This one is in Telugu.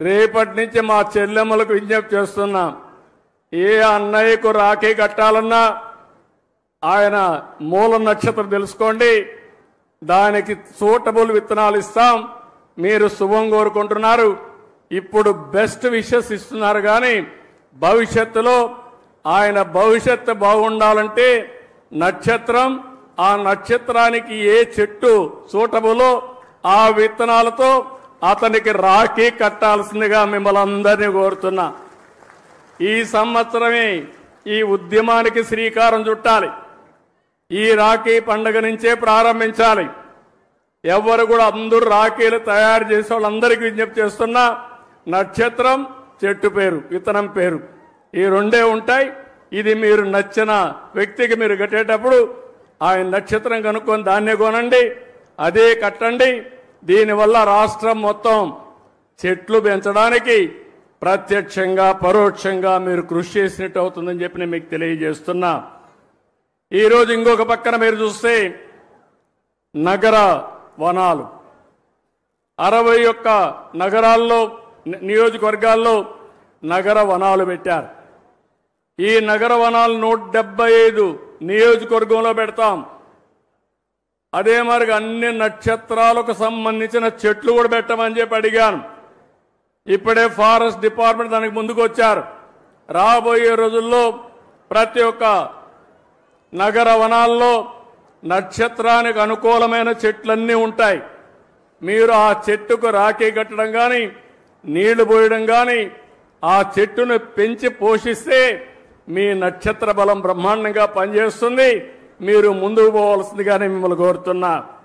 రేపటి నుంచి మా చెల్లెమ్మలకు విజ్ఞప్తి చేస్తున్నాం. ఏ అన్నయ్యకు రాఖీ కట్టాలన్నా ఆయన మూల నక్షత్రం తెలుసుకోండి, దానికి సూటబుల్ విత్తనాలు ఇస్తాం. మీరు శుభం కోరుకుంటున్నారు, ఇప్పుడు బెస్ట్ విషెస్ ఇస్తున్నారు. కానీ భవిష్యత్తులో ఆయన భవిష్యత్తు బాగుండాలంటే నక్షత్రం, ఆ నక్షత్రానికి ఏ చెట్టు సూటబులో ఆ విత్తనాలతో అతనికి రాఖీ కట్టాల్సిందిగా మిమ్మల్ని అందరినీ కోరుతున్నా. ఈ సంవత్సరమే ఈ ఉద్యమానికి శ్రీకారం చుట్టాలి. ఈ రాఖీ పండుగ నుంచే ప్రారంభించాలి. ఎవరు కూడా అందరూ రాఖీలు తయారు చేసే వాళ్ళందరికీ విజ్ఞప్తి చేస్తున్నా, నక్షత్రం, చెట్టు పేరు, విత్తనం పేరు, ఈ రెండే ఉంటాయి. ఇది మీరు నచ్చిన వ్యక్తికి మీరు కట్టేటప్పుడు ఆయన నక్షత్రం కనుక్కొని దాన్నే కొనండి, అదే కట్టండి. దీనివల్ల రాష్ట్రం మొత్తం చెట్లు పెంచడానికి ప్రత్యక్షంగా పరోక్షంగా మీరు కృషి చేసినట్టు అవుతుందని చెప్పి నేను మీకు తెలియజేస్తున్నా. ఈరోజు ఇంకొక పక్కన మీరు చూస్తే నగర వనాలు 61 నగరాల్లో నియోజకవర్గాల్లో నగర వనాలు పెట్టారు. ఈ నగర వనాలు 175 నియోజకవర్గంలో పెడతాం. అదే మరి అన్ని నక్షత్రాలకు సంబంధించిన చెట్లు కూడా పెట్టమని చెప్పి అడిగాను. ఇప్పుడే ఫారెస్ట్ డిపార్ట్మెంట్ దానికి ముందుకు వచ్చారు. రాబోయే రోజుల్లో ప్రతి ఒక్క నగర వనాల్లో నక్షత్రానికి అనుకూలమైన చెట్లన్నీ ఉంటాయి. మీరు ఆ చెట్టుకు రాఖీ కట్టడం కానీ, నీళ్లు పోయడం కానీ, ఆ చెట్టును పెంచి పోషిస్తే మీ నక్షత్ర బలం బ్రహ్మాండంగా పనిచేస్తుంది. మీరు ముందుకు పోవాల్సిందిగానే మిమ్మల్ని కోరుతున్నా.